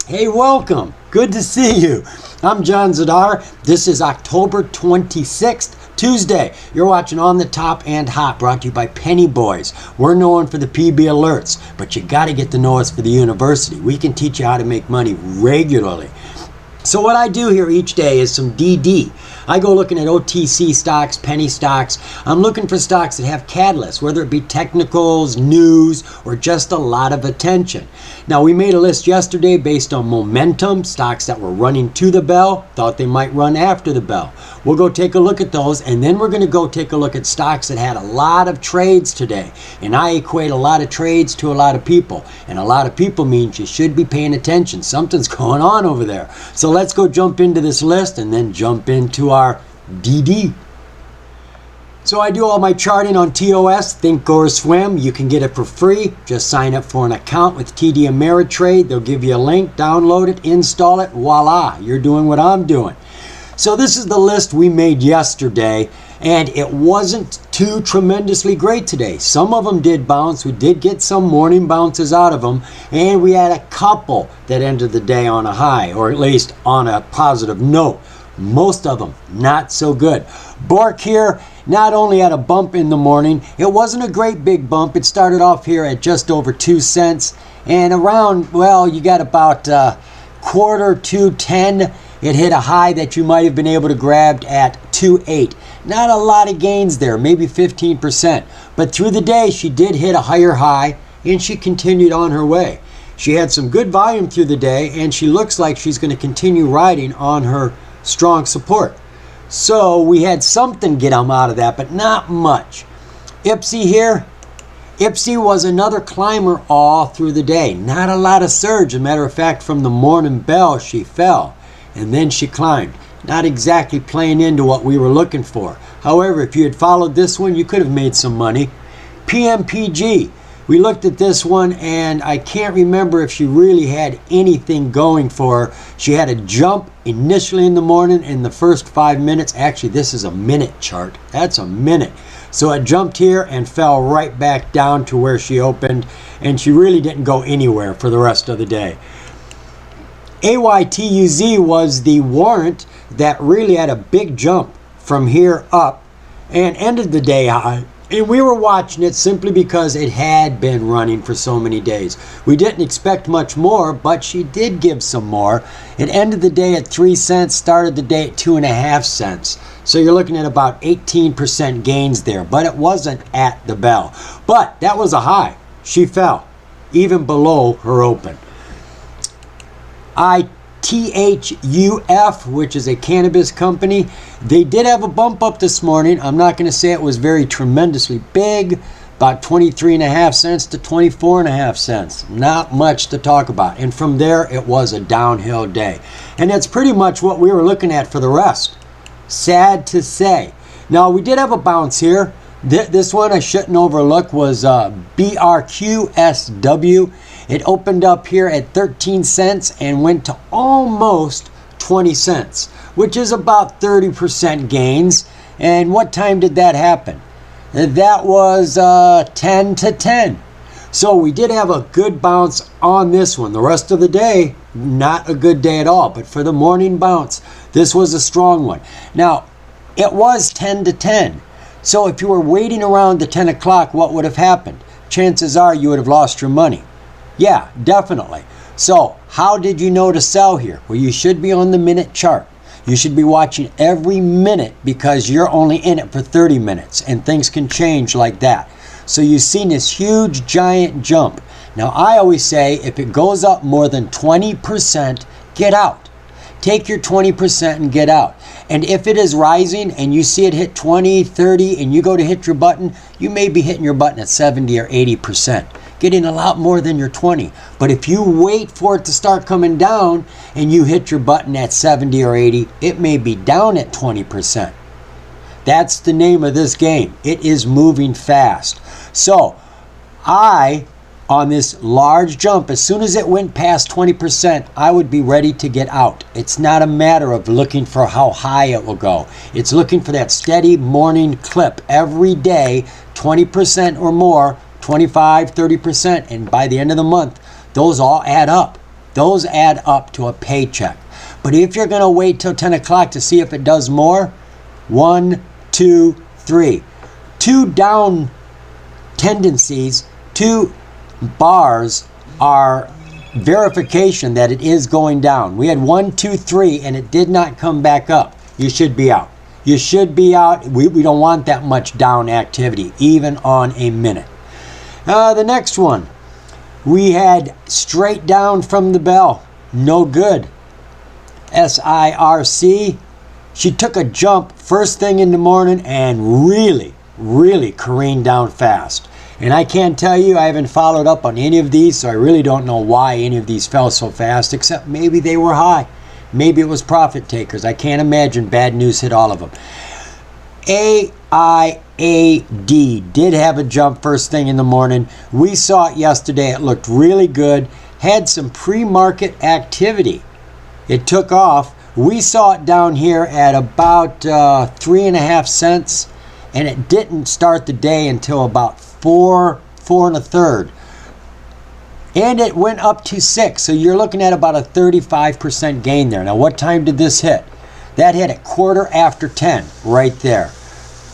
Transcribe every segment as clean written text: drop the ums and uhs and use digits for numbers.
Hey, welcome. Good to see you. I'm John Zidar. This is October 26th, Tuesday. You're watching On the Top and Hot, brought to you by Pennybois. We're known for the PB alerts, but you got to get to know us for the university. We can teach you how to make money regularly. So what I do here each day is some DD. I go looking at OTC stocks, penny stocks. I'm looking for stocks that have catalysts, whether it be technicals, news, or just a lot of attention. Now, we made a list yesterday based on momentum, stocks that were running to the bell, thought they might run after the bell. We'll go take a look at those, and then we're going to go take a look at stocks that had a lot of trades today. And I equate a lot of trades to a lot of people. And a lot of people means you should be paying attention. Something's going on over there. So let's go jump into this list and then jump into our DD. So I do all my charting on TOS, Think Go or Swim. You can get it for free. Just sign up for an account with TD Ameritrade. They'll give you a link, download it, install it, voila, you're doing what I'm doing. So this is the list we made yesterday, and it wasn't too tremendously great today. Some of them did bounce. We did get some morning bounces out of them, and we had a couple that ended the day on a high, or at least on a positive note. Most of them not so good. Bork here not only had a bump in the morning, it wasn't a great big bump. It started off here at just over 2 cents, and around, well, you got about quarter to 10. It hit a high that you might have been able to grab at 2.8. Not a lot of gains there, maybe 15%. But through the day, she did hit a higher high, and she continued on her way. She had some good volume through the day, and she looks like she's going to continue riding on her strong support. So we had something get them out of that, but not much. IPSI here. IPSI was another climber all through the day. Not a lot of surge. As a matter of fact, from the morning bell, she fell. And then she climbed. Not exactly playing into what we were looking for. However, if you had followed this one, you could have made some money. PMPG. We looked at this one, and I can't remember if she really had anything going for her. She had a jump initially in the morning in the first 5 minutes. Actually, this is a minute chart. That's a minute. So it jumped here and fell right back down to where she opened, and she really didn't go anywhere for the rest of the day. AYTUZ was the warrant that really had a big jump from here up and ended the day high. And we were watching it simply because it had been running for so many days. We didn't expect much more, but she did give some more. It ended the day at 3 cents, started the day at 2.5 cents. So you're looking at about 18% gains there, but it wasn't at the bell. But that was a high. She fell, even below her open. ITHUF, which is a cannabis company, they did have a bump up this morning. I'm not going to say it was very tremendously big, about 23.5 cents to 24.5 cents. Not much to talk about. And from there, it was a downhill day. And that's pretty much what we were looking at for the rest. Sad to say. Now, we did have a bounce here. This one I shouldn't overlook was BRQSW. It opened up here at 13 cents and went to almost 20 cents, which is about 30% gains. And what time did that happen? That was 10 to 10. So we did have a good bounce on this one. The rest of the day, not a good day at all. But for the morning bounce, this was a strong one. Now, it was 10 to 10. So if you were waiting around the 10 o'clock, what would have happened? Chances are you would have lost your money. Yeah, definitely. So how did you know to sell here? Well, you should be on the minute chart. You should be watching every minute because you're only in it for 30 minutes and things can change like that. So you've seen this huge giant jump. Now I always say if it goes up more than 20%, get out. Take your 20% and get out. And if it is rising and you see it hit 20, 30 and you go to hit your button, you may be hitting your button at 70 or 80%. Getting a lot more than your 20. But if you wait for it to start coming down and you hit your button at 70 or 80, it may be down at 20%. That's the name of this game. It is moving fast. So on this large jump, as soon as it went past 20%, I would be ready to get out. It's not a matter of looking for how high it will go. It's looking for that steady morning clip every day, 20% or more, 25, 30%, and by the end of the month, those all add up. Those add up to a paycheck. But if you're going to wait till 10 o'clock to see if it does more, 1, 2, 3. 2 down tendencies, 2 bars are verification that it is going down. We had 1, 2, 3 and it did not come back up. You should be out. You should be out. We don't want that much down activity, even on a minute. The next one, we had straight down from the bell. No good. SIRC, she took a jump first thing in the morning and really careened down fast. And I can't tell you, I haven't followed up on any of these, so I really don't know why any of these fell so fast, except maybe they were high. Maybe it was profit takers. I can't imagine bad news hit all of them. AIAD did have a jump first thing in the morning. We saw it yesterday. It looked really good. Had some pre-market activity. It took off. We saw it down here at about 3.5 cents, and it didn't start the day until about 4 1/3. And it went up to 6, so you're looking at about a 35% gain there. Now, what time did this hit? That hit at 10:15 right there.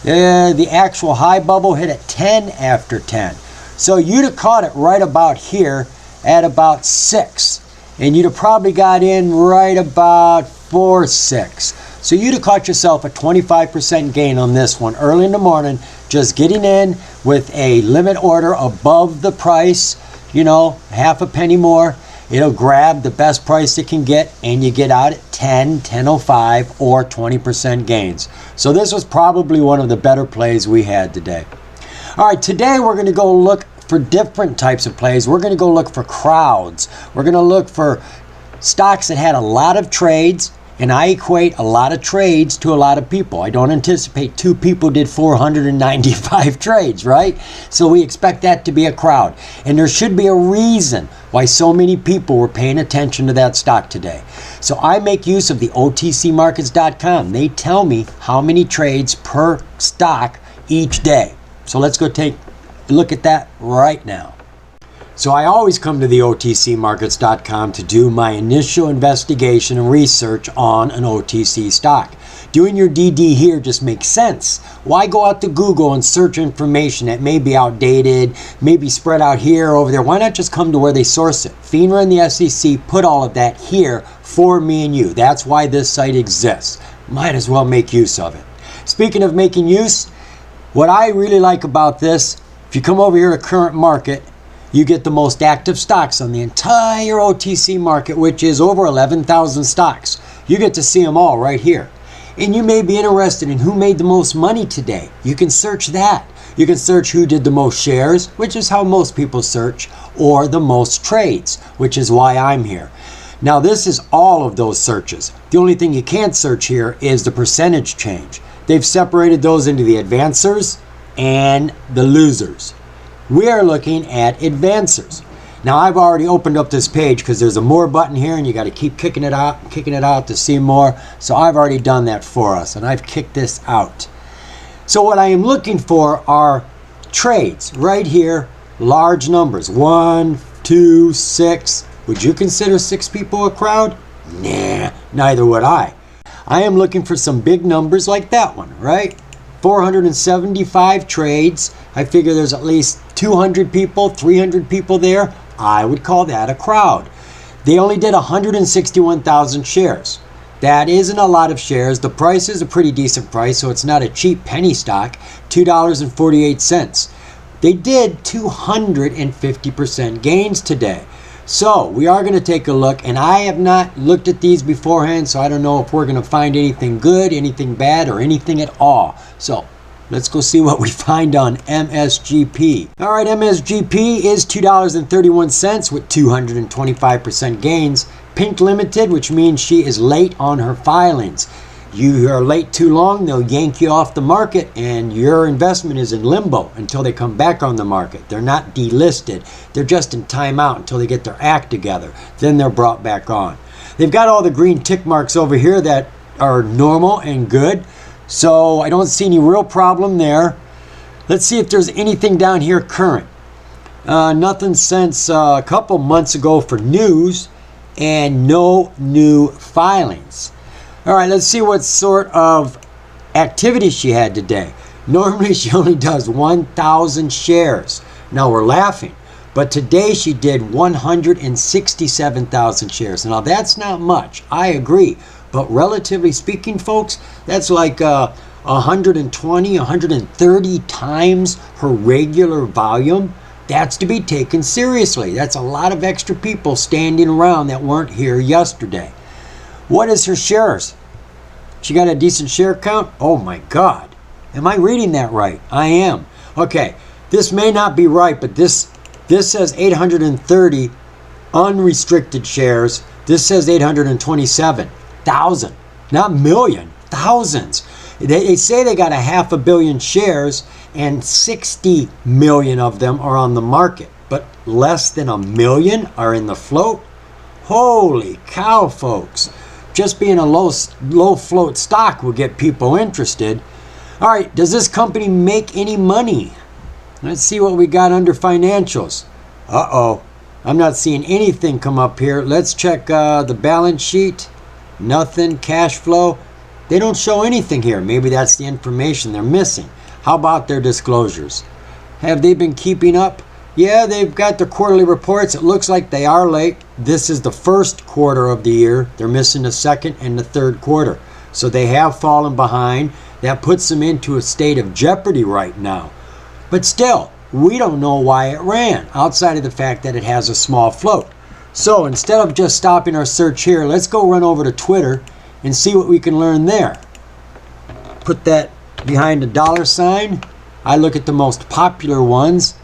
The actual high bubble hit at 10:10. So you'd have caught it right about here at about 6. And you'd have probably got in right about 4.6. So you'd have caught yourself a 25% gain on this one early in the morning, just getting in with a limit order above the price, you know, half a penny more. It'll grab the best price it can get, and you get out at 10, 10.05 or 20% gains. So this was probably one of the better plays we had today. All right, today we're going to go look for different types of plays. We're going to go look for crowds. We're going to look for stocks that had a lot of trades, and I equate a lot of trades to a lot of people. I don't anticipate 2 people did 495 trades, right? So we expect that to be a crowd. And there should be a reason why so many people were paying attention to that stock today. So I make use of the OTCmarkets.com. They tell me how many trades per stock each day. So let's go take a look at that right now. So I always come to the OTCmarkets.com to do my initial investigation and research on an OTC stock. Doing your DD here just makes sense. Why go out to Google and search information that may be outdated, maybe spread out here, over there? Why not just come to where they source it? FINRA and the SEC put all of that here for me and you. That's why this site exists. Might as well make use of it. Speaking of making use, what I really like about this, if you come over here to current market, you get the most active stocks on the entire OTC market, which is over 11,000 stocks. You get to see them all right here. And you may be interested in who made the most money today. You can search that. You can search who did the most shares, which is how most people search, or the most trades, which is why I'm here. Now, this is all of those searches. The only thing you can't search here is the percentage change. They've separated those into the advancers and the losers. We are looking at advancers. Now, I've already opened up this page because there's a more button here and you got to keep kicking it out to see more. So I've already done that for us and I've kicked this out. So what I am looking for are trades right here, large numbers, 1, 2, 6. Would you consider 6 people a crowd? Nah, neither would I. I am looking for some big numbers like that one, right? 475 trades. I figure there's at least 200 people, 300 people there. I would call that a crowd. They only did 161,000 shares. That isn't a lot of shares. The price is a pretty decent price, so it's not a cheap penny stock, $2.48. They did 250% gains today. So we are going to take a look, and I have not looked at these beforehand, so I don't know if we're going to find anything good, anything bad, or anything at all. So let's go see what we find on MSGP. All right, MSGP is $2.31 with 225% gains. Pink Limited, which means she is late on her filings. You are late too long, they'll yank you off the market and your investment is in limbo until they come back on the market. They're not delisted. They're just in timeout until they get their act together. Then they're brought back on. They've got all the green tick marks over here that are normal and good. So I don't see any real problem there. Let's see if there's anything down here current. Nothing since a couple months ago for news. and no new filings. All right, let's see what sort of activity she had today. Normally she only does 1,000 shares. Now we're laughing, but today she did 167,000 shares. Now that's not much, I agree, but relatively speaking, folks, that's like 120, 130 times her regular volume. That's to be taken seriously. That's a lot of extra people standing around that weren't here yesterday. What is her shares? She got a decent share count? Oh my God. Am I reading that right? I am. Okay, this may not be right, but this says 830 unrestricted shares. This says 827,000. Not million, thousands. They say they got 500 million shares and 60 million of them are on the market, but less than 1 million are in the float. Holy cow, folks. Just being a low float stock will get people interested. All right, does this company make any money? Let's see what we got under financials. Uh-oh, I'm not seeing anything come up here. Let's check the balance sheet. Nothing. Cash flow. They don't show anything here. Maybe that's the information they're missing. How about their disclosures? Have they been keeping up? Yeah, they've got their quarterly reports. It looks like they are late. This is the first quarter of the year. They're missing the second and the third quarter. So they have fallen behind. That puts them into a state of jeopardy right now. But still, we don't know why it ran, outside of the fact that it has a small float. So instead of just stopping our search here, let's go run over to Twitter and see what we can learn there. Put that behind a $sign. I look at the most popular ones.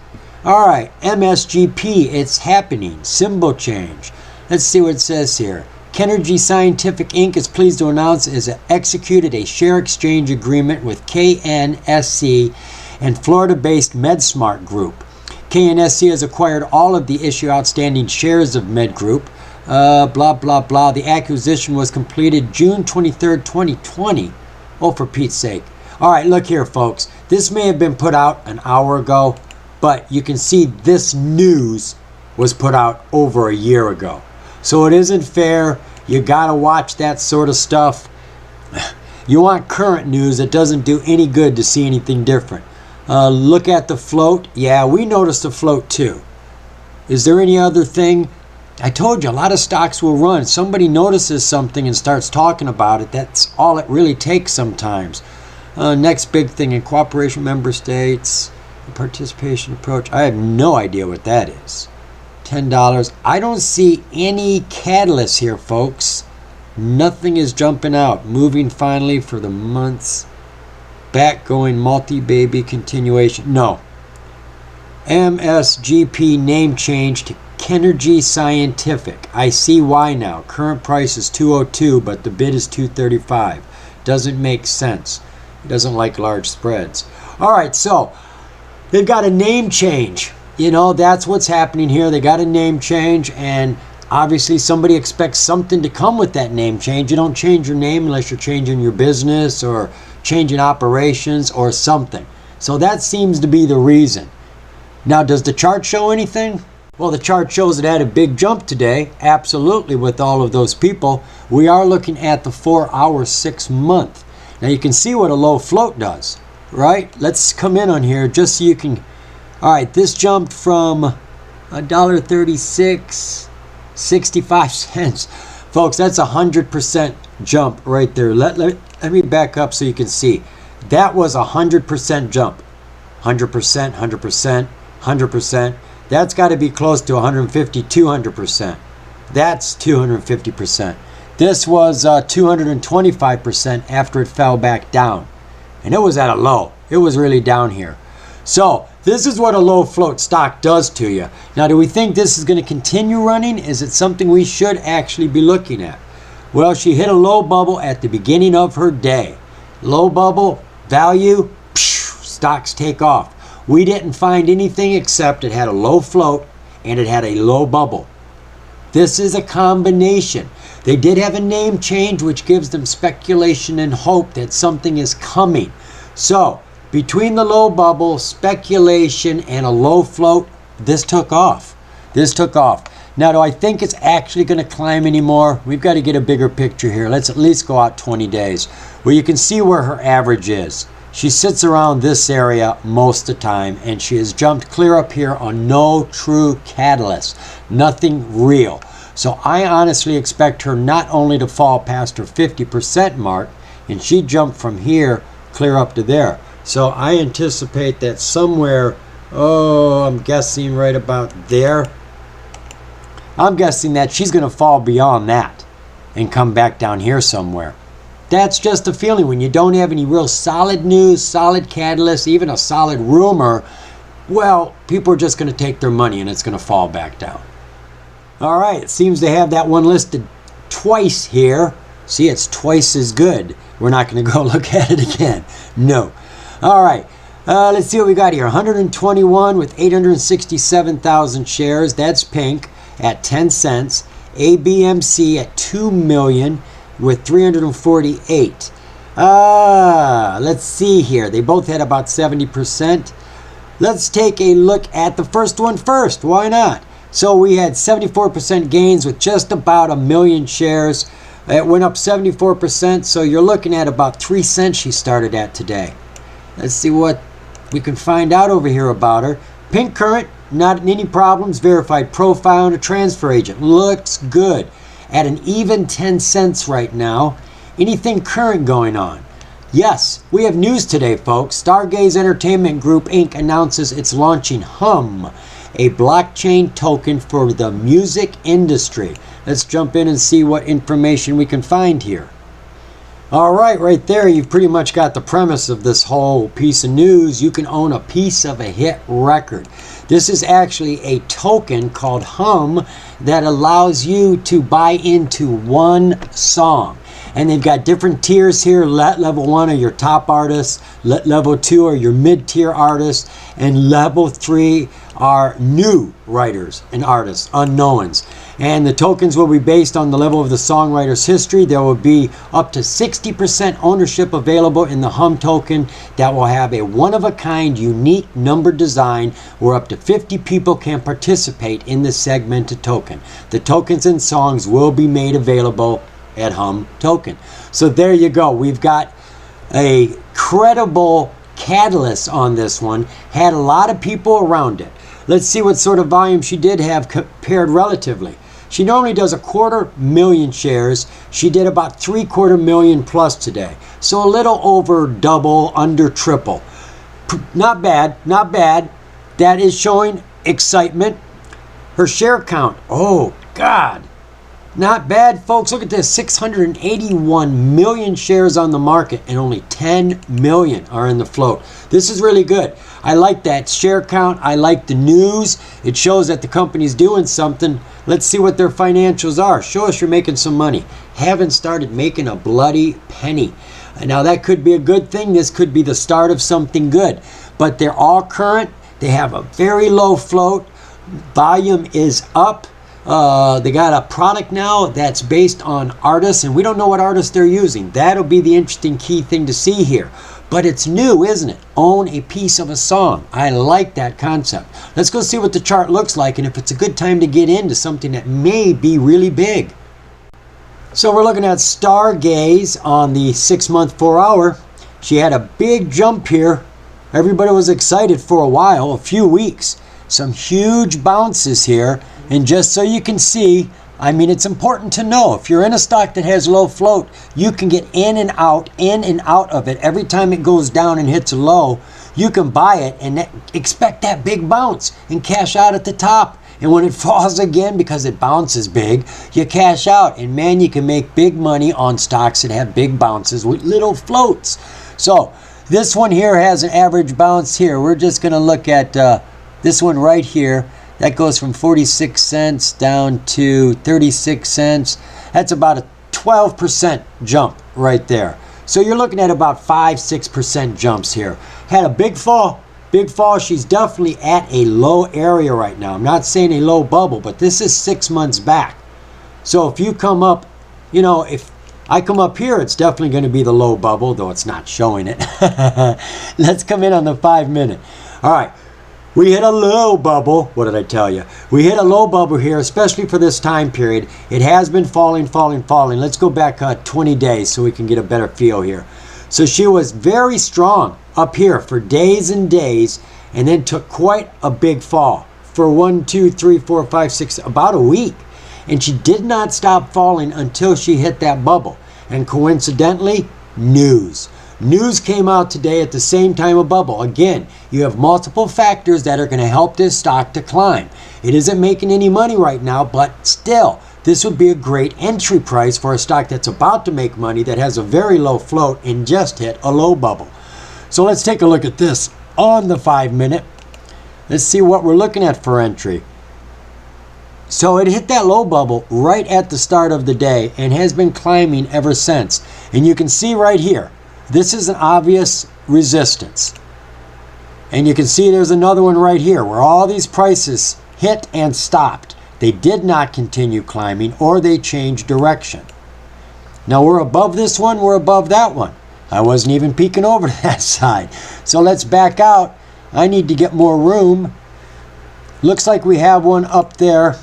All right, MSGP, it's happening. Symbol change. Let's see what it says here. Kenergy Scientific Inc. is pleased to announce it has executed a share exchange agreement with KNSC and Florida-based MedSmart Group. KNSC has acquired all of the issue outstanding shares of Med Group. Blah, blah, blah. The acquisition was completed June 23rd, 2020. Oh, for Pete's sake. All right, look here, folks. This may have been put out an hour ago, but you can see this news was put out over a year ago. So it isn't fair. You got to watch that sort of stuff. You want current news. It doesn't do any good to see anything different. Look at the float. Yeah, we noticed the float too. Is there any other thing? I told you, a lot of stocks will run. Somebody notices something and starts talking about it. That's all it really takes sometimes. Next big thing in cooperation member states, participation approach. I have no idea what that is. $10. I don't see any catalyst here, folks. Nothing is jumping out. Moving finally for the months. Back going multi-baby continuation. No. MSGP name change to Kenergy Scientific. I see why now. Current price is $202, but the bid is $235. Doesn't make sense. It doesn't like large spreads. All right, so they've got a name change. You know, that's what's happening here. They got a name change, and obviously somebody expects something to come with that name change. You don't change your name unless you're changing your business or changing operations or something. So that seems to be the reason. Now, does the chart show anything? Well, the chart shows it had a big jump today. Absolutely, with all of those people. We are looking at the 4-hour, 6-month. Now, you can see what a low float does, right? Let's come in on here just so you can... All right, this jumped from $1.36, 65 cents. Folks, that's a 100% jump right there. Let me back up so you can see. That was a 100% jump. 100%, 100%, 100%. That's got to be close to 150, 200%. That's 250%. This was 225% after it fell back down. And it was at a low. It was really down here. So this is what a low float stock does to you. Now, do we think this is going to continue running? Is it something we should actually be looking at? Well, she hit a low bubble at the beginning of her day. Low bubble, value, stocks take off. We didn't find anything except it had a low float and it had a low bubble. This is a combination. They did have a name change, which gives them speculation and hope that something is coming. So, between the low bubble, speculation, and a low float, this took off. This took off. Now, do I think it's actually going to climb anymore? We've got to get a bigger picture here. Let's at least go out 20 days. Well, you can see where her average is. She sits around this area most of the time, and she has jumped clear up here on no true catalyst. Nothing real. So I honestly expect her not only to fall past her 50% mark, and she jumped from here clear up to there. So I anticipate that somewhere, I'm guessing right about there. I'm guessing that she's going to fall beyond that and come back down here somewhere. That's just a feeling. When you don't have any real solid news, solid catalyst, even a solid rumor, well, people are just going to take their money and it's going to fall back down. All right, it seems to have that one listed twice here. See, it's twice as good. We're not going to go look at it again. No. All right, let's see what we got here. 121 with 867,000 shares. That's pink at 10 cents. ABMC at 2 million with 348. Let's see here. They both had about 70%. Let's take a look at the first one first. Why not? So we had 74% gains with just about 1 million shares. It went up 74%, so you're looking at about 3 cents she started at today. Let's see what we can find out over here about her. Pink current, not any problems. Verified profile and a transfer agent. Looks good. At an even 10 cents right now. Anything current going on? Yes, we have news today, folks. Stargaze Entertainment Group Inc. announces it's launching Hum, a blockchain token for the music industry. Let's jump in and see what information we can find here. All right there, you've pretty much got the premise of this whole piece of news. You can own a piece of a hit record. This is actually a token called Hum that allows you to buy into one song. And they've got different tiers here. Level 1 are your top artists. Level 2 are your mid-tier artists. And level 3 are new writers and artists, unknowns. And the tokens will be based on the level of the songwriter's history. There will be up to 60% ownership available in the Hum token that will have a one-of-a-kind, unique number design where up to 50 people can participate in the segmented token. The tokens and songs will be made available at Hum token. So there you go. We've got a credible catalyst on this one. Had a lot of people around it. Let's see what sort of volume she did have compared relatively. She normally does 250,000 shares. She did about 750,000 plus today. So a little over double, under triple. Not bad, not bad. That is showing excitement. Her share count, oh God. Not bad, folks. Look at this, 681 million shares on the market and only 10 million are in the float. This is really good. I like that share count. I like the news. It shows that the company's doing something. Let's see what their financials are. Show us you're making some money. Haven't started making a bloody penny. Now that could be a good thing. This could be the start of something good. But they're all current. They have a very low float. Volume is up. They got a product now that's based on artists, and we don't know what artists they're using. That'll be the interesting key thing to see here. But it's new, isn't it? Own a piece of a song. I like that concept. Let's go see what the chart looks like and if it's a good time to get into something that may be really big. So we're looking at Stargaze on the 6-month 4-hour. She had a big jump here. Everybody was excited for a while, a few weeks. Some huge bounces here. And just so you can see, I mean, it's important to know, if you're in a stock that has low float, you can get in and out of it. Every time it goes down and hits a low, you can buy it and expect that big bounce and cash out at the top. And when it falls again, because it bounces big, you cash out. And man, you can make big money on stocks that have big bounces with little floats. So this one here has an average bounce here. We're just going to look at this one right here. That goes from 46 cents down to 36 cents. That's about a 12% jump right there. So you're looking at about 5-6% jumps here. Had a big fall. Big fall. She's definitely at a low area right now. I'm not saying a low bubble, but this is 6 months back. So if you come up, you know, if I come up here, it's definitely going to be the low bubble, though it's not showing it. Let's come in on the 5-minute. All right. We hit a low bubble. What did I tell you? We hit a low bubble here, especially for this time period. It has been falling. Let's go back 20 days so we can get a better feel here. So she was very strong up here for days and days, and then took quite a big fall for 1, 2, 3, 4, 5, 6, about a week. And she did not stop falling until she hit that bubble. And coincidentally, news came out today at the same time of bubble. Again, you have multiple factors that are going to help this stock to climb. It isn't making any money right now, but still, this would be a great entry price for a stock that's about to make money, that has a very low float and just hit a low bubble. So let's take a look at this on the 5-minute. Let's see what we're looking at for entry. So it hit that low bubble right at the start of the day and has been climbing ever since. And you can see right here, this is an obvious resistance. And you can see there's another one right here where all these prices hit and stopped. They did not continue climbing, or they changed direction. Now we're above this one, we're above that one. I wasn't even peeking over to that side. So let's back out. I need to get more room. Looks like we have one up there.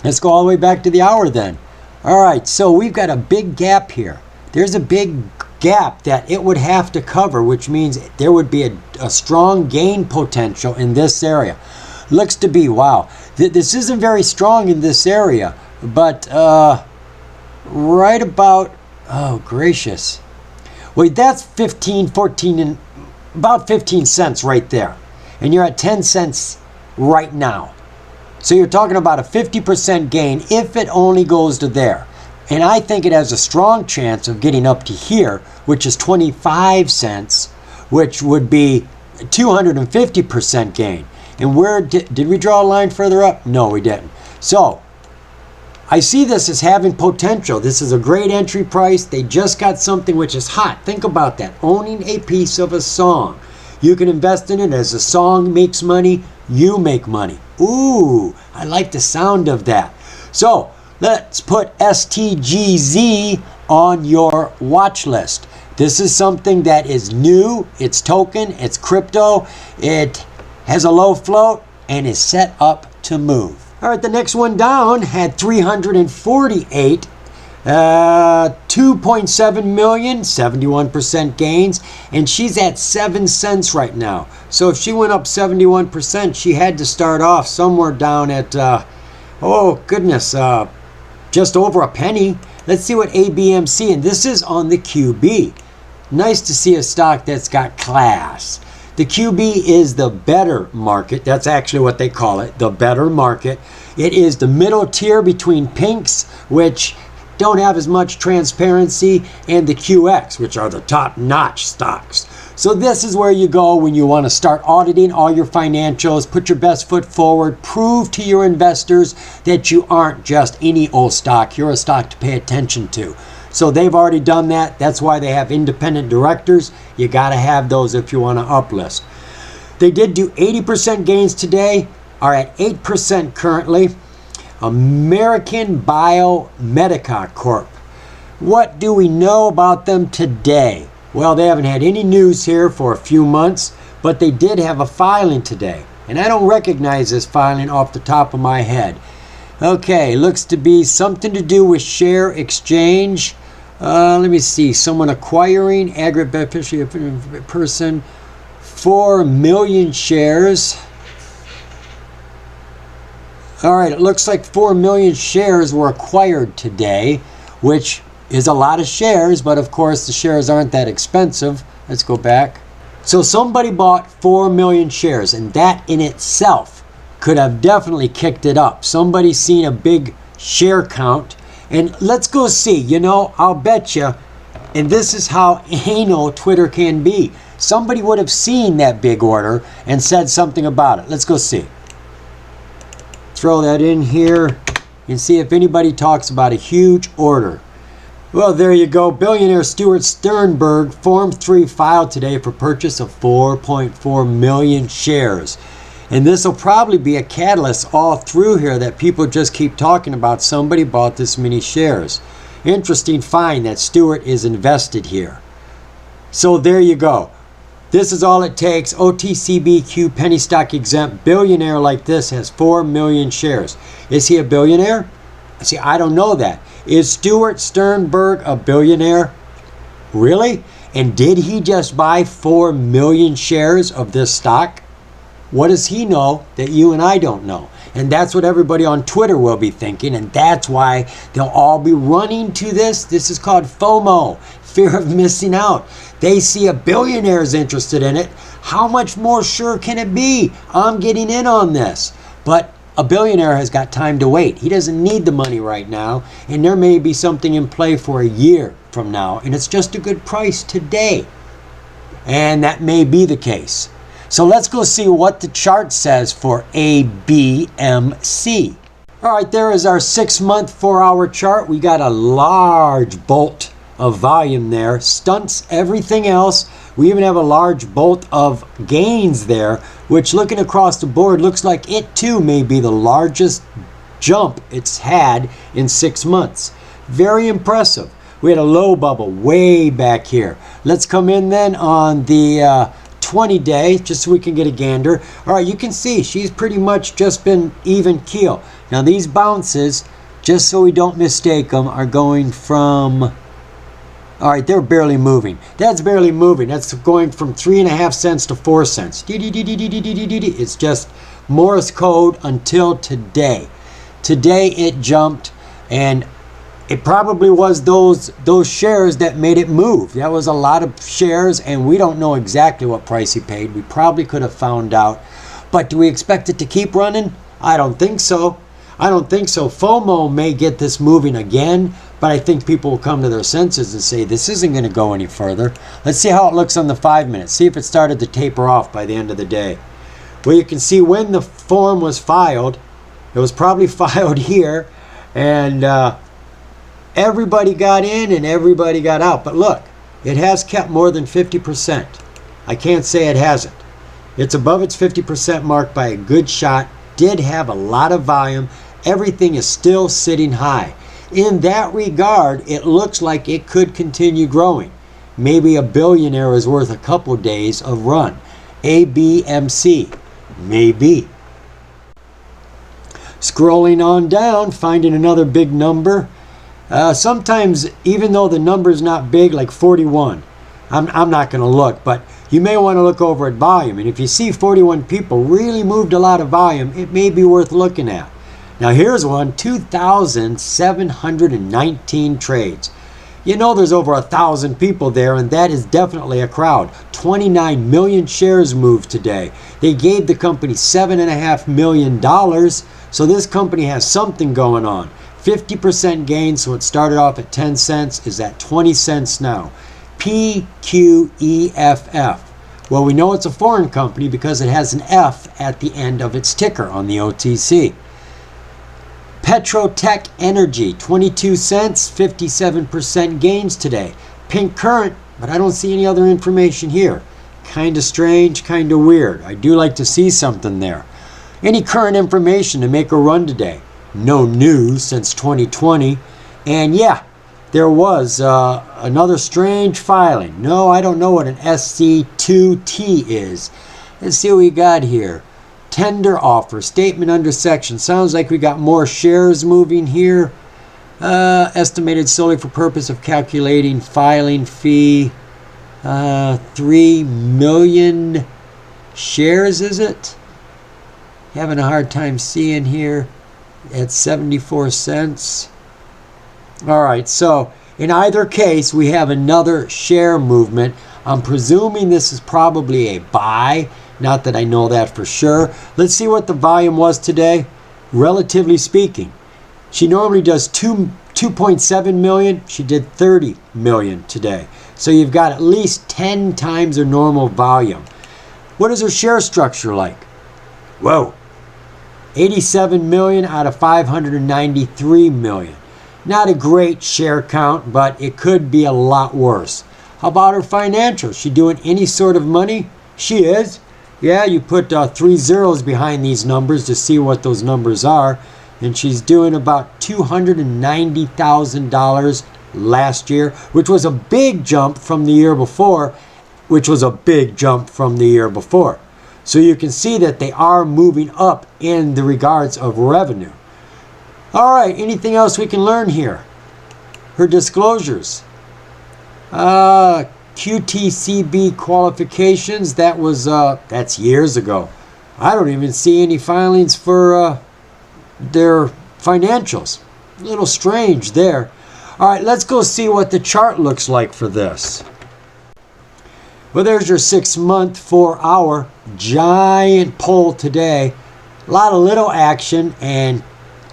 Let's go all the way back to the hour then. All right, so we've got a big gap here. There's a big gap that it would have to cover, which means there would be a strong gain potential in this area. Looks to be, wow, this isn't very strong in this area, but right about, oh gracious. Wait, that's 15, 14, and about 15 cents right there. And you're at 10 cents right now. So you're talking about a 50% gain if it only goes to there. And I think it has a strong chance of getting up to here, which is 25 cents, which would be 250% gain. And where did we draw a line further up? No, we didn't. So I see this as having potential. This is a great entry price. They just got something which is hot. Think about that. Owning a piece of a song. You can invest in it. As a song makes money, you make money. Ooh, I like the sound of that. So let's put STGZ on your watch list. This is something that is new. It's token. It's crypto. It has a low float and is set up to move. All right, the next one down had 348, 2.7 million, 71% gains, and she's at 7 cents right now. So if she went up 71%, she had to start off somewhere down at, oh goodness, just over a penny. Let's see what ABMC, and this is on the QB. Nice to see a stock that's got class. The QB is the better market. That's actually what they call it, the better market. It is the middle tier between pinks, which don't have as much transparency, and the QX, which are the top-notch stocks. So this is where you go when you want to start auditing all your financials, put your best foot forward, prove to your investors that you aren't just any old stock. You're a stock to pay attention to. So they've already done that. That's why they have independent directors. You got to have those if you want to uplist. They did do 80% gains today, are at 8% currently. American Biomedica Corp. What do we know about them today? Well, they haven't had any news here for a few months, but they did have a filing today. And I don't recognize this filing off the top of my head. Okay, looks to be something to do with share exchange. Let me see. Someone acquiring aggregate beneficiary person 4 million shares. All right, it looks like 4 million shares were acquired today, which is a lot of shares, but of course the shares aren't that expensive. Let's go back. So somebody bought 4 million shares, and that in itself could have definitely kicked it up. Somebody's seen a big share count, and let's go see. You know, I'll bet you, and this is how anal Twitter can be. Somebody would have seen that big order and said something about it. Let's go see. Throw that in here and see if anybody talks about a huge order. Well, there you go. Billionaire Stuart Sternberg, Form 3 filed today for purchase of 4.4 million shares. And this will probably be a catalyst all through here that people just keep talking about. Somebody bought this many shares. Interesting find that Stuart is invested here. So there you go. This is all it takes. OTCBQ penny stock exempt billionaire like this has 4 million shares. Is he a billionaire? See, I don't know that. Is Stuart Sternberg a billionaire? Really? And did he just buy 4 million shares of this stock? What does he know that you and I don't know? And that's what everybody on Twitter will be thinking, and that's why they'll all be running to this. This is called FOMO, fear of missing out. They see a billionaire is interested in it. How much more sure can it be? I'm getting in on this. But a billionaire has got time to wait. He doesn't need the money right now, and there may be something in play for a year from now, and it's just a good price today. And that may be the case. So let's go see what the chart says for ABMC. All right, there is our 6-month, 4-hour chart. We got a large bolt of volume there, stunts everything else. We even have a large bolt of gains there, which looking across the board looks like it too may be the largest jump it's had in 6 months. Very impressive. We had a low bubble way back here. Let's come in then on the 20-day, just so we can get a gander. All right, you can see she's pretty much just been even keel. Now these bounces, just so we don't mistake them, are going from, all right, they're barely moving. That's barely moving. That's going from 3.5 cents to 4 cents. It's just Morse code until today. Today it jumped, and it probably was those shares that made it move. That was a lot of shares, and we don't know exactly what price he paid. We probably could have found out. But do we expect it to keep running? I don't think so. I don't think so. FOMO may get this moving again, but I think people will come to their senses and say, this isn't going to go any further. Let's see how it looks on the 5 minutes. See if it started to taper off by the end of the day. Well, you can see when the form was filed. It was probably filed here, and everybody got in and everybody got out. But look, it has kept more than 50%. I can't say it hasn't. It's above its 50% mark by a good shot. Did have a lot of volume. Everything is still sitting high. In that regard, it looks like it could continue growing. Maybe a billionaire is worth a couple days of run. ABMC, maybe. Scrolling on down, finding another big number. Sometimes, even though the number is not big, like 41, I'm not going to look, but you may want to look over at volume. And if you see 41 people really moved a lot of volume, it may be worth looking at. Now here's one, 2,719 trades. You know there's over 1,000 people there, and that is definitely a crowd. 29 million shares moved today. They gave the company $7.5 million, so this company has something going on. 50% gain, so it started off at 10 cents, is at 20 cents now. PQEFF. Well, we know it's a foreign company because it has an F at the end of its ticker on the OTC. Petrotech Energy, 22 cents, 57% gains today. Pink Current, but I don't see any other information here. Kind of strange, kind of weird. I do like to see something there. Any current information to make a run today? No news since 2020. And yeah, there was another strange filing. No, I don't know what an SC2T is. Let's see what we got here. Tender offer, statement under section. Sounds like we got more shares moving here. Estimated solely for purpose of calculating filing fee. 3 million shares, is it? Having a hard time seeing here at 74 cents. All right, so in either case, we have another share movement. I'm presuming this is probably a buy. Not that I know that for sure. Let's see what the volume was today. Relatively speaking, she normally does 2.7 million. She did 30 million today. So you've got at least 10 times her normal volume. What is her share structure like? Whoa. 87 million out of 593 million. Not a great share count, but it could be a lot worse. How about her financials? She doing any sort of money? She is. Yeah, you put 3 zeros behind these numbers to see what those numbers are. And she's doing about $290,000 last year, which was a big jump from the year before. which was a big jump from the year before. So you can see that they are moving up in the regards of revenue. All right, anything else we can learn here? Her disclosures. QTCB qualifications, that's years ago. I don't even see any filings for their financials. A little strange there. All right, let's go see what the chart looks like for this. Well, there's your 6-month, 4-hour giant pull today. A lot of little action, and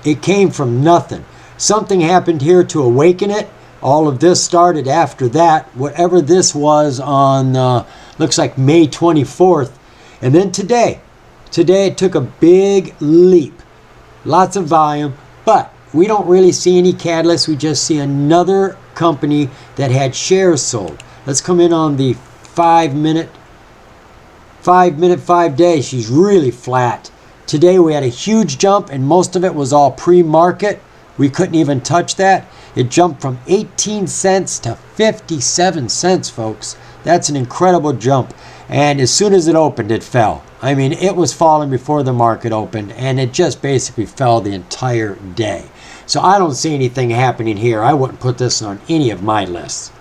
it came from nothing. Something happened here to awaken it. All of this started after that. Whatever this was on, looks like May 24th. And then today it took a big leap. Lots of volume, but we don't really see any catalyst. We just see another company that had shares sold. Let's come in on the 5 day. She's really flat. Today we had a huge jump, and most of it was all pre-market. We couldn't even touch that. It jumped from 18 cents to 57 cents, folks. That's an incredible jump. And as soon as it opened, it fell. I mean, it was falling before the market opened, and it just basically fell the entire day. So I don't see anything happening here. I wouldn't put this on any of my lists.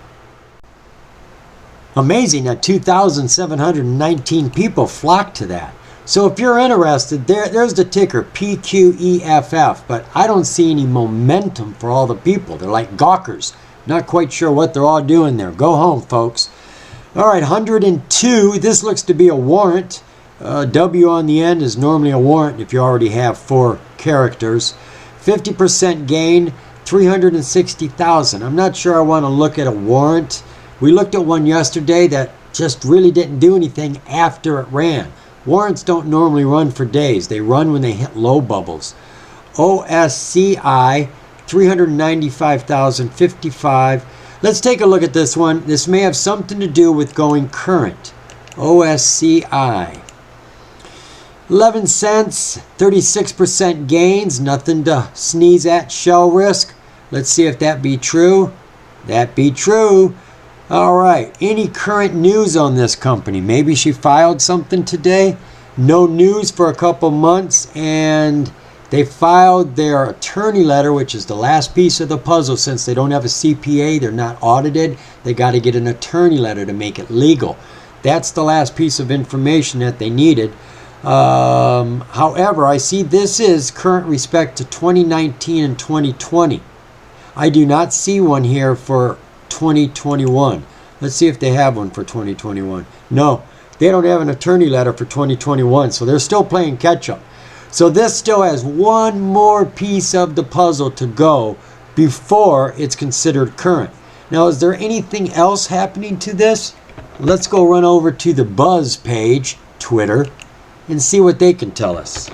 Amazing that 2,719 people flocked to that. So if you're interested, there's the ticker, PQEFF, but I don't see any momentum for all the people. They're like gawkers. Not quite sure what they're all doing there. Go home, folks. All right, 102. This looks to be a warrant. W on the end is normally a warrant if you already have 4 characters. 50% gain, 360,000. I'm not sure I want to look at a warrant. We looked at one yesterday that just really didn't do anything after it ran. Warrants don't normally run for days. They run when they hit low bubbles. OSCI, 395,055. Let's take a look at this one. This may have something to do with going current. OSCI. 11 cents, 36% gains. Nothing to sneeze at. Shell risk. Let's see if that be true. That be true. All right, any current news on this company? Maybe she filed something today. No news for a couple months, and they filed their attorney letter, which is the last piece of the puzzle. Since they don't have a CPA, they're not audited, they got to get an attorney letter to make it legal. That's the last piece of information that they needed. However, I see this is current respect to 2019 and 2020. I do not see one here for 2021. Let's see if they have one for 2021. No, they don't have an attorney letter for 2021, so they're still playing catch up. So this still has one more piece of the puzzle to go before it's considered current. Now, is there anything else happening to this? Let's go run over to the Buzz page, Twitter, and see what they can tell us.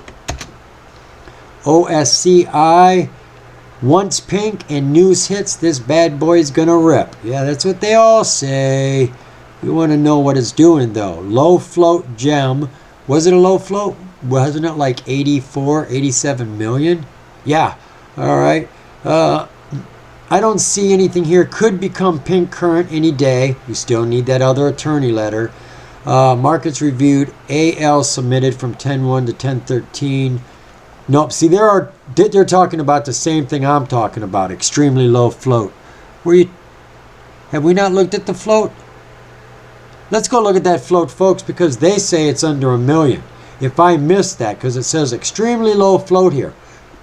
OSCI. Once pink and news hits, this bad boy's gonna rip. Yeah, that's what they all say. We want to know what it's doing, though. Low float gem. Was it a low float? Wasn't it like 84, 87 million? Yeah. All right. I don't see anything here. Could become pink current any day. We still need that other attorney letter. Markets reviewed. AL submitted from 10-1 to 10-13. Nope. See, they're talking about the same thing I'm talking about. Extremely low float. Have we not looked at the float? Let's go look at that float, folks, because they say it's under 1 million. If I missed that, because it says extremely low float here.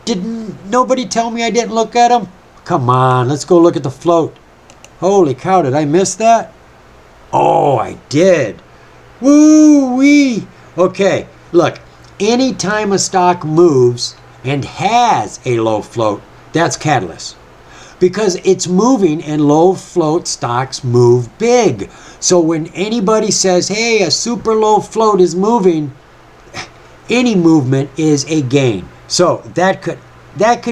Didn't nobody tell me I didn't look at them? Come on, let's go look at the float. Holy cow, did I miss that? Oh, I did. Woo-wee. Okay, look. Anytime a stock moves and has a low float, that's catalyst. Because it's moving and low float stocks move big. So when anybody says, hey, a super low float is moving, any movement is a gain. So that could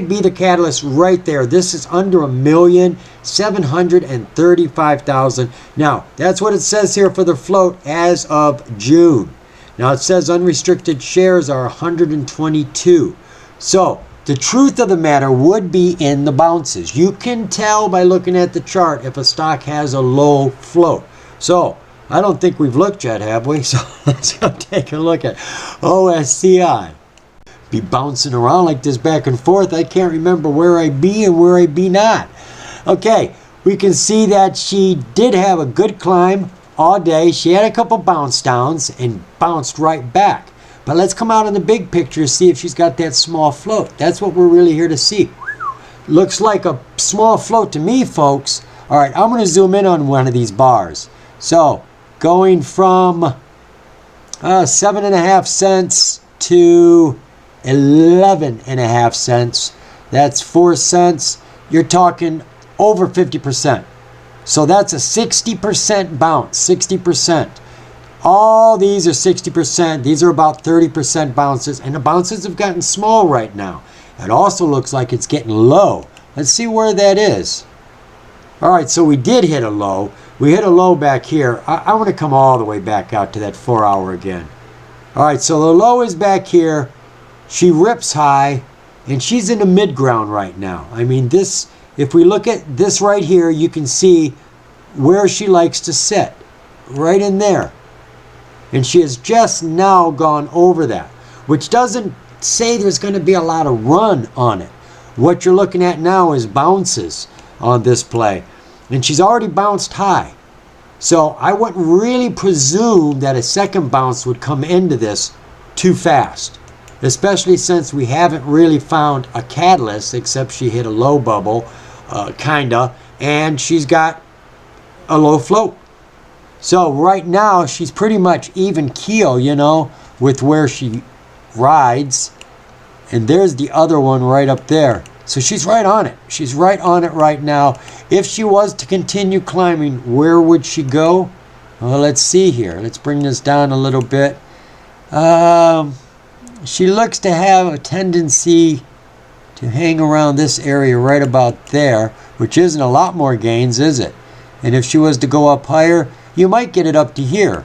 be the catalyst right there. This is under 1,735,000. Now, that's what it says here for the float as of June. Now, it says unrestricted shares are 122. So the truth of the matter would be in the bounces. You can tell by looking at the chart if a stock has a low float. So I don't think we've looked yet, have we? So let's go take a look at OSCI. Be bouncing around like this back and forth. I can't remember where I be and where I be not. Okay, we can see that she did have a good climb all day. She had a couple bounce downs and bounced right back. But let's come out in the big picture, see if she's got that small float. That's what we're really here to see. Looks like a small float to me, folks. All right, I'm going to zoom in on one of these bars. So going from 7.5 cents to 11.5 cents. That's 4 cents. You're talking over 50%. So that's a 60% bounce, 60%. All these are 60%. These are about 30% bounces, and the bounces have gotten small right now. It also looks like it's getting low. Let's see where that is. All right, so we did hit a low. We hit a low back here. I want to come all the way back out to that 4 hour again. All right, so the low is back here. She rips high, and she's in the mid ground right now. I mean, this, if we look at this right here, you can see where she likes to sit, right in there. And she has just now gone over that, which doesn't say there's going to be a lot of run on it. What you're looking at now is bounces on this play, and she's already bounced high. So I wouldn't really presume that a second bounce would come into this too fast, especially since we haven't really found a catalyst, except she hit a low bubble, kinda, and she's got a low float. So right now she's pretty much even keel, you know, with where she rides. And there's the other one right up there. So she's right on it. She's right on it right now. If she was to continue climbing, where would she go? Well, let's see here. Let's bring this down a little bit. She looks to have a tendency to hang around this area right about there, which isn't a lot more gains, is it? And if she was to go up higher, you might get it up to here.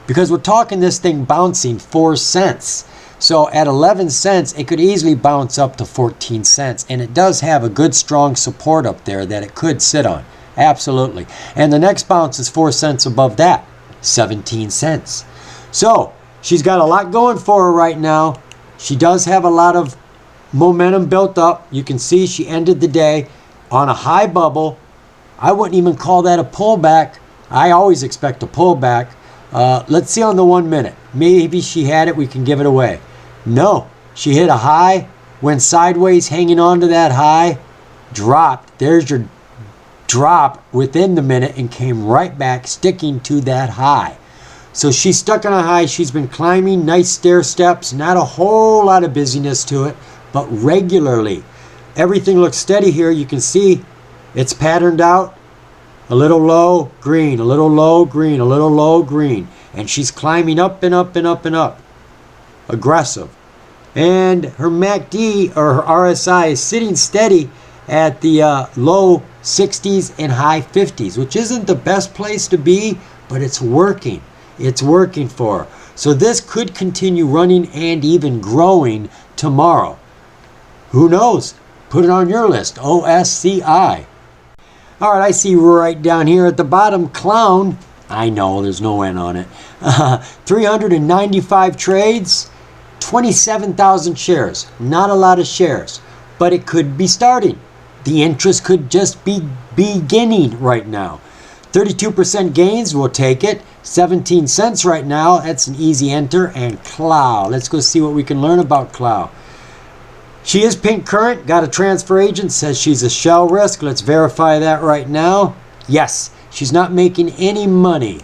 Because we're talking this thing bouncing 4 cents. So at 11 cents, it could easily bounce up to 14 cents. And it does have a good strong support up there that it could sit on. Absolutely. And the next bounce is 4 cents above that. 17 cents. So she's got a lot going for her right now. She does have a lot of momentum built up. You can see she ended the day on a high bubble. I wouldn't even call that a pullback. I always expect a pullback. Let's see on the 1 minute. Maybe she had it. We can give it away. No. She hit a high, went sideways, hanging on to that high, dropped. There's your drop within the minute and came right back, sticking to that high. So she's stuck on a high. She's been climbing, nice stair steps. Not a whole lot of busyness to it, but regularly. Everything looks steady here. You can see it's patterned out. A little low, green, a little low, green, a little low, green. And she's climbing up and up and up and up. Aggressive. And her MACD or her RSI is sitting steady at the low 60s and high 50s, which isn't the best place to be, but it's working. It's working for her. So this could continue running and even growing tomorrow. Who knows? Put it on your list. OSCI. All right, I see right down here at the bottom, clown. I know, there's no N on it. 395 trades, 27,000 shares. Not a lot of shares, but it could be starting. The interest could just be beginning right now. 32% gains, we'll take it. 17 cents right now, that's an easy enter. And Clow, let's go see what we can learn about Clow. She is pink current, got a transfer agent, says she's a shell risk. Let's verify that right now. Yes, she's not making any money.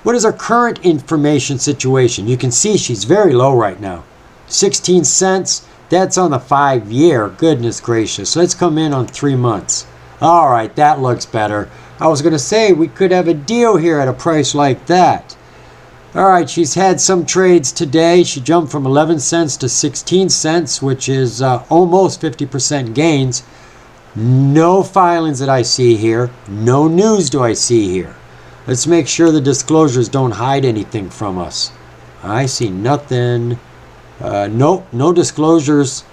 What is her current information situation? You can see she's very low right now. 16 cents, that's on the 5 year. Goodness gracious, let's come in on 3 months. All right, that looks better. I was going to say we could have a deal here at a price like that. All right, she's had some trades today. She jumped from 11 cents to 16 cents, which is almost 50% gains. No filings that I see here. No news do I see here. Let's make sure the disclosures don't hide anything from us. I see nothing. Nope, no disclosures.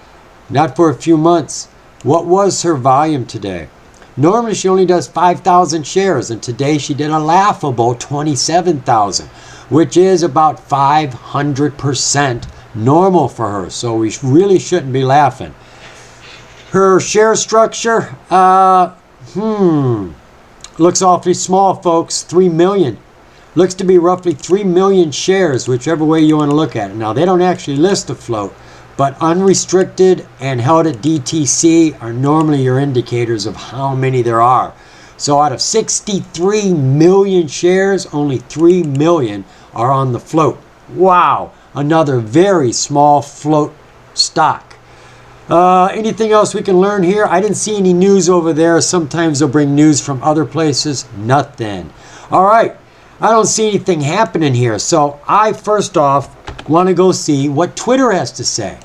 Not for a few months. What was her volume today? Normally she only does 5,000 shares, and today she did a laughable 27,000, which is about 500% normal for her. So we really shouldn't be laughing. Her share structure, looks awfully small, folks. 3 million. Looks to be roughly 3 million shares, whichever way you want to look at it. Now, they don't actually list a float, but unrestricted and held at DTC are normally your indicators of how many there are. So out of 63 million shares, only 3 million are on the float. Wow, another very small float stock. Anything else we can learn here? I didn't see any news over there. Sometimes they'll bring news from other places. Nothing. All right. I don't see anything happening here. So I, first off, want to go see what Twitter has to say.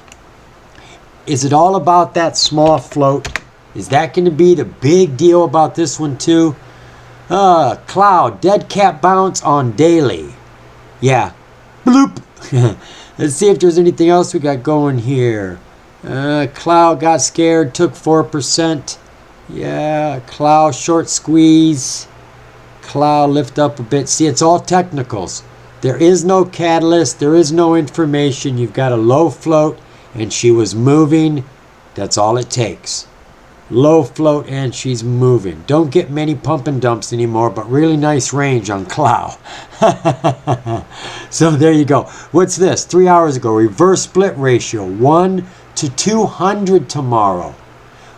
Is it all about that small float? Is that going to be the big deal about this one too? Cloud, dead cat bounce on daily. Yeah. Bloop. Let's see if there's anything else we got going here. Cloud got scared, took 4%. Yeah, Cloud short squeeze. Cloud lift up a bit. See, it's all technicals. There is no catalyst. There is no information. You've got a low float, and she was moving. That's all it takes. Low float, and she's moving. Don't get many pump and dumps anymore, but really nice range on Cloud. So there you go. What's this? 3 hours ago, reverse split ratio, 1 to 200 tomorrow.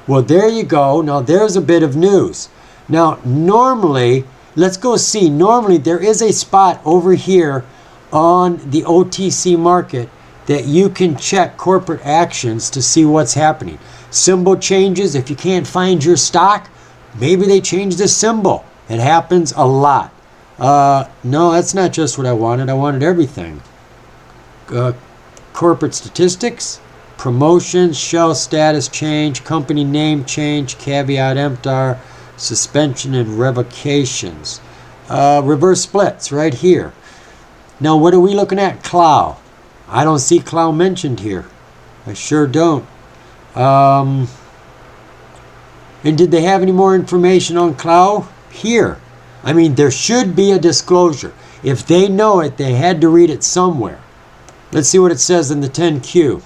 Well, there you go. Now, there's a bit of news. Now, normally, let's go see. Normally, there is a spot over here on the OTC market that you can check corporate actions to see what's happening. Symbol changes. If you can't find your stock, maybe they change the symbol. It happens a lot. No, that's not just what I wanted. I wanted everything. Corporate statistics, promotions, shell status change, company name change, caveat emptor, suspension and revocations. Reverse splits right here. Now, what are we looking at? Cloud. I don't see Cloud mentioned here. I sure don't. And did they have any more information on Cloud? Here. I mean, there should be a disclosure. If they know it, they had to read it somewhere. Let's see what it says in the 10Q.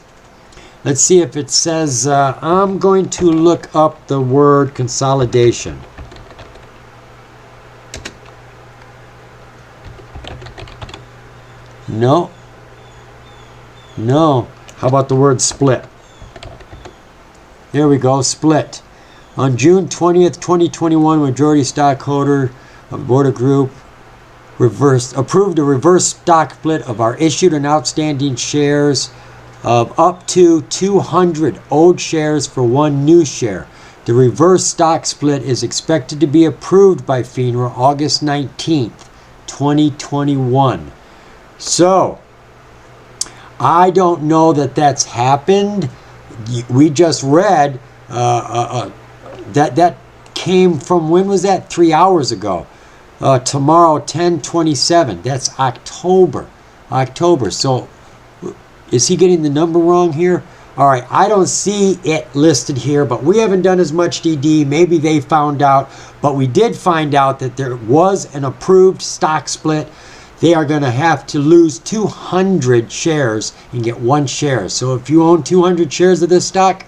Let's see if it says, I'm going to look up the word consolidation. No. No. How about the word split? There we go, split. On June 20th, 2021, majority stockholder of Board Group approved a reverse stock split of our issued and outstanding shares of up to 200 old shares for 1 new share. The reverse stock split is expected to be approved by FINRA August 19th, 2021. So, I don't know that that's happened. We just read that came from, when was that? 3 hours ago. Tomorrow, 10/27. That's October. So, is he getting the number wrong here? All right, I don't see it listed here, but we haven't done as much DD. Maybe they found out, but we did find out that there was an approved stock split. They are going to have to lose 200 shares and get 1 share. So if you own 200 shares of this stock,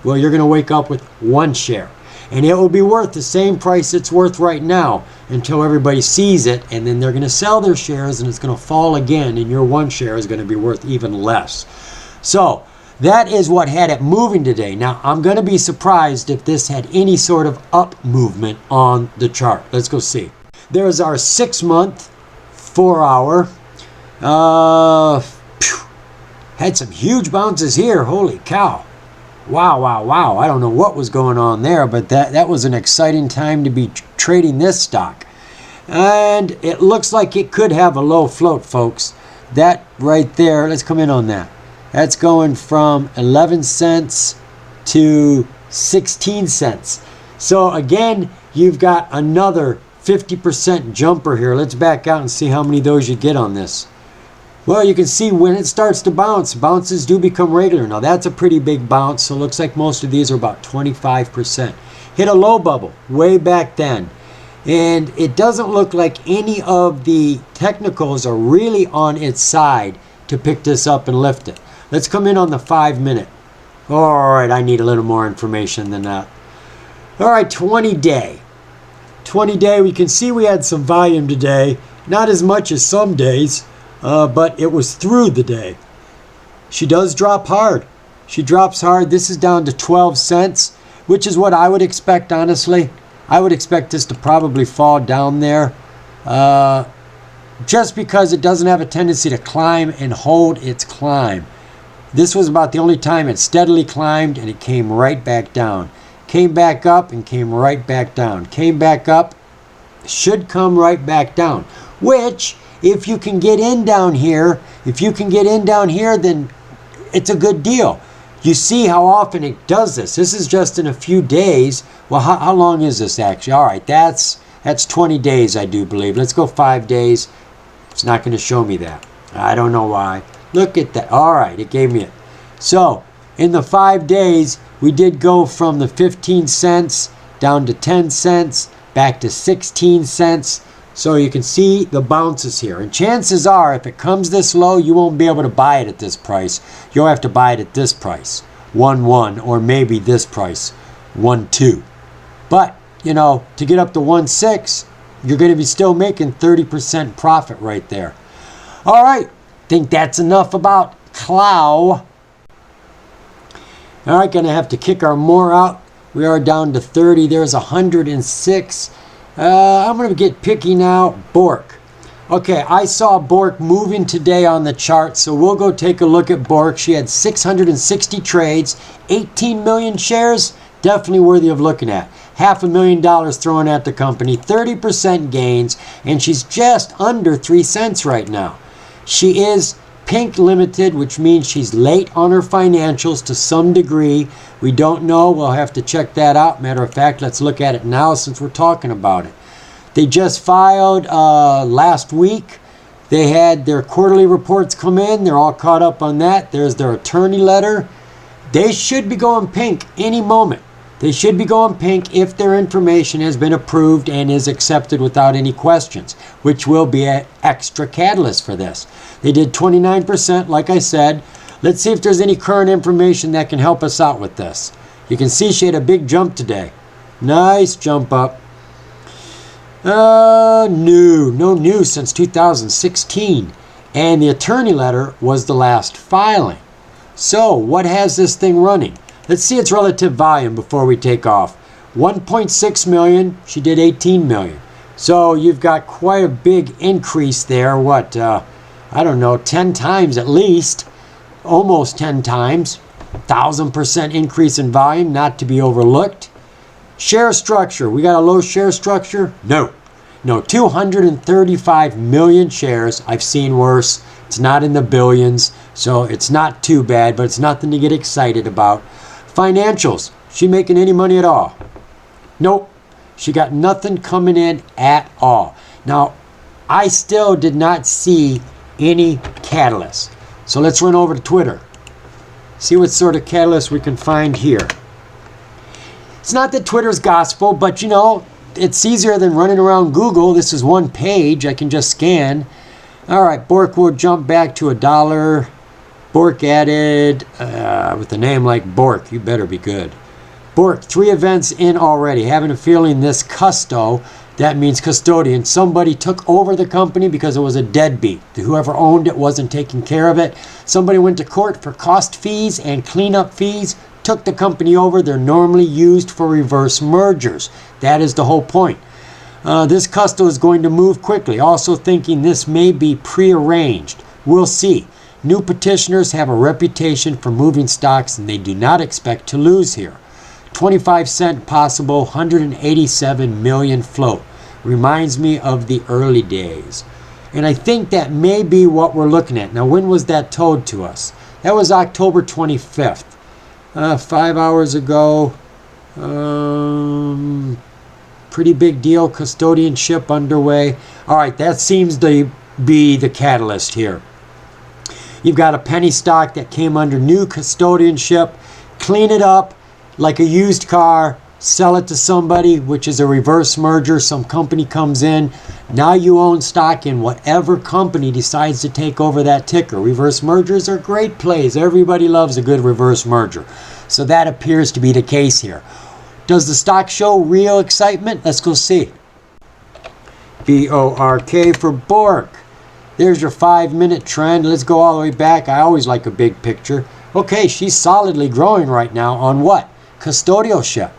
well, you're going to wake up with 1 share. And it will be worth the same price it's worth right now until everybody sees it, and then they're going to sell their shares and it's going to fall again, and your 1 share is going to be worth even less. So that is what had it moving today. Now, I'm going to be surprised if this had any sort of up movement on the chart. Let's go see. There's our 6-month, 4-hour. Had some huge bounces here. Holy cow. Wow. I don't know what was going on there, but that was an exciting time to be trading this stock. And it looks like it could have a low float, folks. That right there, let's come in on that. That's going from 11 cents to 16 cents. So again, you've got another 50% jumper here. Let's back out and see how many of those you get on this. Well, you can see when it starts to bounce, bounces do become regular. Now that's a pretty big bounce, so it looks like most of these are about 25%. Hit a low bubble way back then. And it doesn't look like any of the technicals are really on its side to pick this up and lift it. Let's come in on the 5-minute. All right, I need a little more information than that. All right, 20-day. 20-day, we can see we had some volume today. Not as much as some days, but it was through the day. She does drop hard. She drops hard. This is down to 12 cents, which is what I would expect, honestly. I would expect this to probably fall down there just because it doesn't have a tendency to climb and hold its climb. This was about the only time it steadily climbed and it came right back down. Came back up and came right back down. Came back up, should come right back down. Which, if you can get in down here, then it's a good deal. You see how often it does this. This is just in a few days. Well, how long is this actually? All right, that's 20 days, I do believe. Let's go 5 days. It's not going to show me that. I don't know why. Look at that. All right, it gave me it. So, in the 5 days, we did go from the 15 cents down to 10 cents, back to 16 cents. So you can see the bounces here. And chances are, if it comes this low, you won't be able to buy it at this price. You'll have to buy it at this price, 1.1, or maybe this price, 1.2. But, you know, to get up to 1.6, you're going to be still making 30% profit right there. All right, think that's enough about Clow. All right, going to have to kick our more out. We are down to 30. There's 106. I'm going to get picky now. Bork. Okay, I saw Bork moving today on the chart, so we'll go take a look at Bork. She had 660 trades, 18 million shares, definitely worthy of looking at. $500,000 thrown at the company, 30% gains, and she's just under 3 cents right now. She is pink limited, which means she's late on her financials to some degree. We don't know. We'll have to check that out. Matter of fact, let's look at it now since we're talking about it. They just filed last week. They had their quarterly reports come in. They're all caught up on that. There's their attorney letter. They should be going pink any moment. They should be going pink if their information has been approved and is accepted without any questions, which will be an extra catalyst for this. They did 29%, like I said. Let's see if there's any current information that can help us out with this. You can see she had a big jump today. Nice jump up. No news since 2016. And the attorney letter was the last filing. So what has this thing running? Let's see its relative volume before we take off. 1.6 million, she did 18 million. So you've got quite a big increase there. What, I don't know, 10 times at least. Almost 10 times. 1,000% increase in volume, not to be overlooked. Share structure, we got a low share structure? No, 235 million shares. I've seen worse. It's not in the billions, so it's not too bad, but it's nothing to get excited about. Financials, she making any money at all? Nope, she got nothing coming in at all. Now, I still did not see any catalyst. So let's run over to Twitter. See what sort of catalyst we can find here. It's not that Twitter's gospel, but you know, it's easier than running around Google. This is one page I can just scan. All right, Bork will jump back to $1. Bork added, with a name like Bork, you better be good. Bork, 3 events in already. Having a feeling this custo, that means custodian, somebody took over the company because it was a deadbeat. Whoever owned it wasn't taking care of it. Somebody went to court for cost fees and cleanup fees, took the company over. They're normally used for reverse mergers. That is the whole point. This custo is going to move quickly. Also thinking this may be prearranged. We'll see. New petitioners have a reputation for moving stocks and they do not expect to lose here. 25-cent possible, 187 million float. Reminds me of the early days. And I think that may be what we're looking at. Now, when was that told to us? That was October 25th. 5 hours ago. Pretty big deal. Custodianship underway. All right, that seems to be the catalyst here. You've got a penny stock that came under new custodianship. Clean it up like a used car, sell it to somebody, which is a reverse merger. Some company comes in. Now you own stock in whatever company decides to take over that ticker. Reverse mergers are great plays. Everybody loves a good reverse merger. So that appears to be the case here. Does the stock show real excitement? Let's go see. BORK for Bork. There's your 5-minute trend. Let's go all the way back. I always like a big picture. Okay, she's solidly growing right now on what? Custodialship.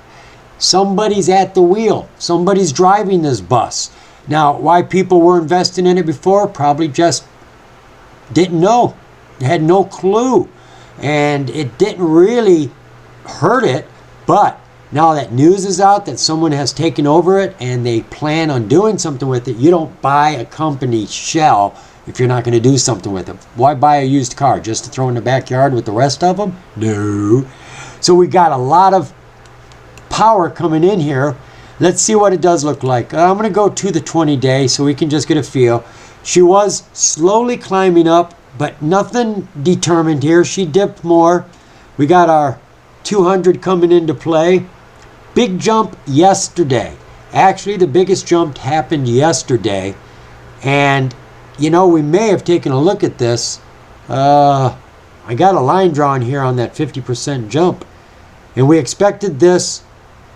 Somebody's at the wheel. Somebody's driving this bus. Now, why people were investing in it before? Probably just didn't know. They had no clue. And it didn't really hurt it, but now that news is out that someone has taken over it and they plan on doing something with it, you don't buy a company shell if you're not going to do something with it. Why buy a used car? Just to throw in the backyard with the rest of them? No. So we got a lot of power coming in here. Let's see what it does look like. I'm going to go to the 20-day so we can just get a feel. She was slowly climbing up, but nothing determined here. She dipped more. We got our 200 coming into play. Big jump yesterday. Actually, the biggest jump happened yesterday. And, you know, we may have taken a look at this. I got a line drawn here on that 50% jump. And we expected this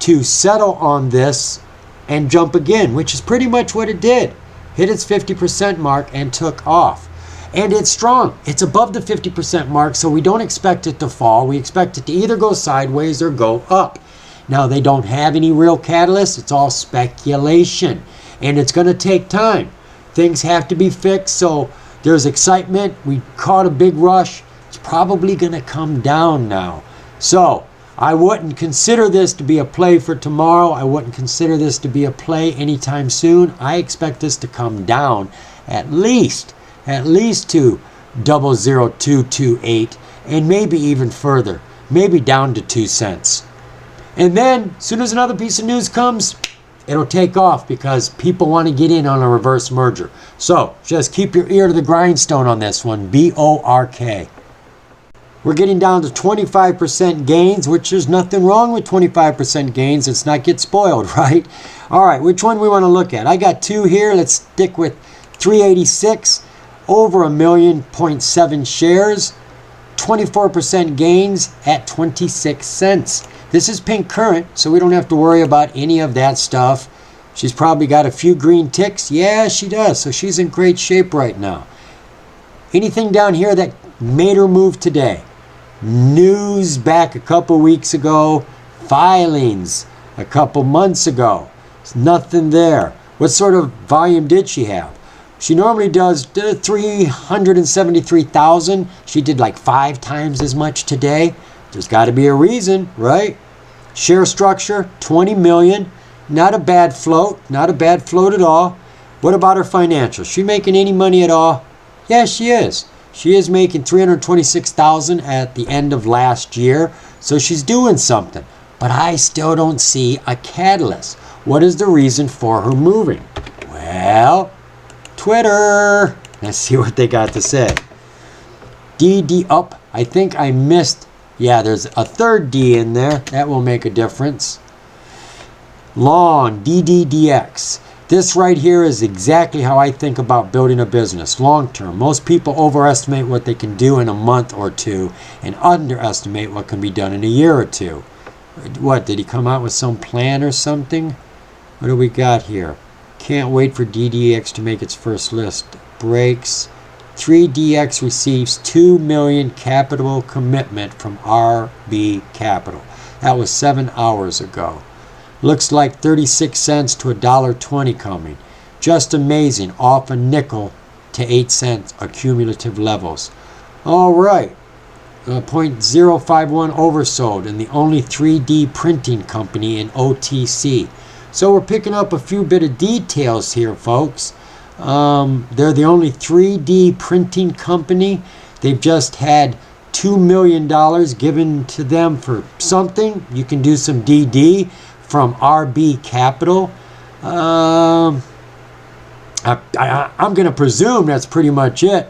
to settle on this and jump again, which is pretty much what it did. Hit its 50% mark and took off. And it's strong. It's above the 50% mark, so we don't expect it to fall. We expect it to either go sideways or go up. Now, they don't have any real catalyst. It's all speculation. And it's going to take time. Things have to be fixed, so there's excitement. We caught a big rush. It's probably going to come down now. So, I wouldn't consider this to be a play for tomorrow. I wouldn't consider this to be a play anytime soon. I expect this to come down at least to 00228 and maybe even further, maybe down to 2 cents. And then, as soon as another piece of news comes, it'll take off because people want to get in on a reverse merger. So, just keep your ear to the grindstone on this one, BORK. We're getting down to 25% gains, which there's nothing wrong with 25% gains. Let's not get spoiled, right? All right, which one we want to look at? I got two here. Let's stick with 386, over 1.7 shares, 24% gains at 26 cents. This is pink current, so we don't have to worry about any of that stuff. She's probably got a few green ticks. Yeah, she does. So she's in great shape right now. Anything down here that made her move today? News back a couple weeks ago. Filings a couple months ago. There's nothing there. What sort of volume did she have? She normally does 373,000. She did like 5 times as much today. There's got to be a reason, right? Share structure, 20 million. Not a bad float. Not a bad float at all. What about her financials? She making any money at all? Yeah, she is. She is making 326,000 at the end of last year. So she's doing something. But I still don't see a catalyst. What is the reason for her moving? Well, Twitter. Let's see what they got to say. DD up. I think I missed. Yeah, there's a third D in there. That will make a difference. Long, DDDX. This right here is exactly how I think about building a business long term. Most people overestimate what they can do in a month or two and underestimate what can be done in a year or two. What, did he come out with some plan or something? What do we got here? Can't wait for DDX to make its first list. Breaks. 3DX receives 2 million capital commitment from RB Capital. That was 7 hours ago. Looks like 36 cents to $1.20 coming. Just amazing. Off a nickel to 8 cents accumulative levels. All right. 0.051 oversold and the only 3D printing company in OTC. So we're picking up a few bit of details here, folks. They're the only 3D printing company. They've just had $2 million given to them for something. You can do some DD from RB Capital. I'm going to presume that's pretty much it.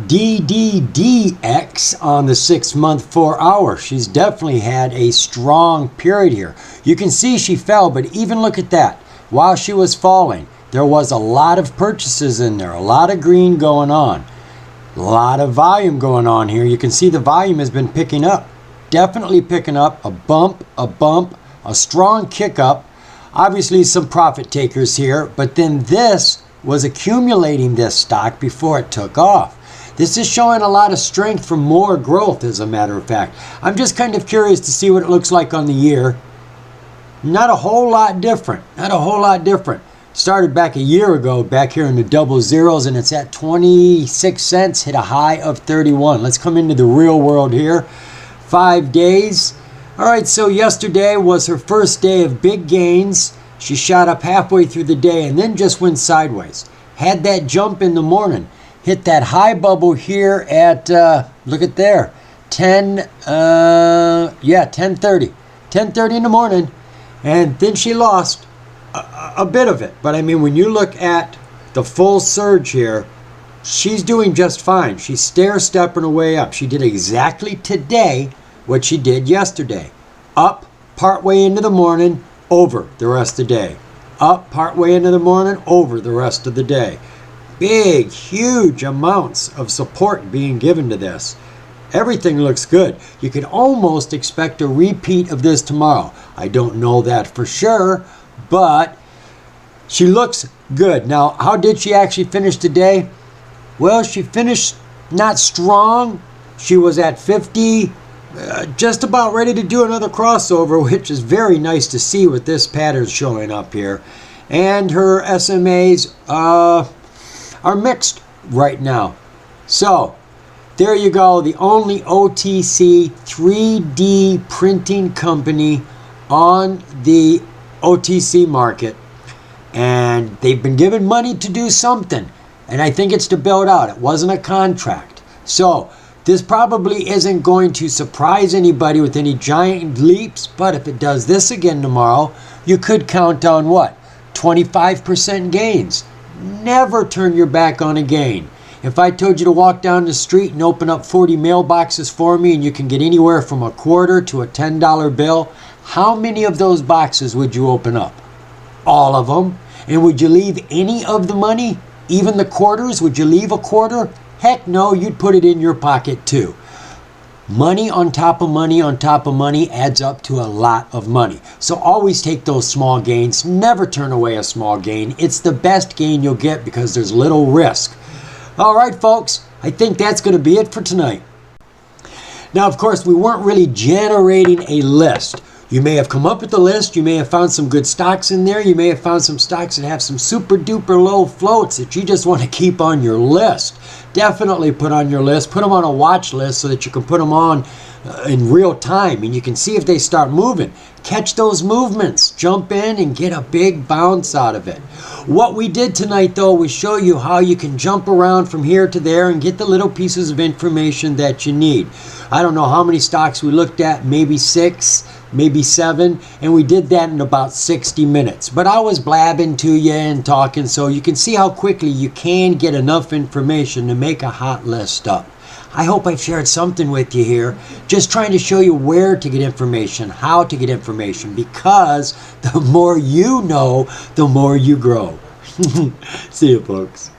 DDDX on the 6-month 4-hour. She's definitely had a strong period here. You can see she fell, but even look at that. While she was falling, there was a lot of purchases in there, a lot of green going on, a lot of volume going on here. You can see the volume has been picking up, definitely picking up. A bump, a strong kick up. Obviously some profit takers here, but then this was accumulating this stock before it took off. This is showing a lot of strength for more growth, as a matter of fact. I'm just kind of curious to see what it looks like on the year. Not a whole lot different. Not a whole lot different. Started back a year ago, back here in the double zeros, and it's at 26 cents, hit a high of 31. Let's come into the real world here. 5 days. All right, so yesterday was her first day of big gains. She shot up halfway through the day and then just went sideways. Had that jump in the morning. Hit that high bubble here at, look at there, 10:30. 10:30 in the morning. And then she lost a bit of it. But I mean, when you look at the full surge here, she's doing just fine. She's stair-stepping her way up. She did exactly today what she did yesterday. Up partway into the morning, over the rest of the day. Up partway into the morning, over the rest of the day. Big, huge amounts of support being given to this. Everything looks good. You could almost expect a repeat of this tomorrow. I don't know that for sure, but she looks good. Now, how did she actually finish today? Well, she finished not strong. She was at 50, just about ready to do another crossover, which is very nice to see with this pattern showing up here. And her SMAs are mixed right now. So there you go, the only OTC 3D printing company on the OTC market, and they've been given money to do something, and I think it's to build out. It wasn't a contract. So this probably isn't going to surprise anybody with any giant leaps, but if it does this again tomorrow, you could count on what? 25% gains. Never turn your back on a gain. If I told you to walk down the street and open up 40 mailboxes for me and you can get anywhere from a quarter to a $10 bill, how many of those boxes would you open up? All of them. And would you leave any of the money? Even the quarters? Would you leave a quarter? Heck no, you'd put it in your pocket too. Money on top of money on top of money adds up to a lot of money. So always take those small gains. Never turn away a small gain. It's the best gain you'll get because there's little risk. All right, folks, I think that's going to be it for tonight. Now, of course, we weren't really generating a list. You may have come up with the list. You may have found some good stocks in there. You may have found some stocks that have some super duper low floats that you just want to keep on your list. Definitely put on your list. Put them on a watch list so that you can put them on in real time and you can see if they start moving. Catch those movements. Jump in and get a big bounce out of it. What we did tonight, though, was show you how you can jump around from here to there and get the little pieces of information that you need. I don't know how many stocks we looked at, maybe 6, maybe 7, and we did that in about 60 minutes. But I was blabbing to you and talking, so you can see how quickly you can get enough information to make a hot list up. I hope I've shared something with you here, just trying to show you where to get information, how to get information, because the more you know, the more you grow. See you, folks.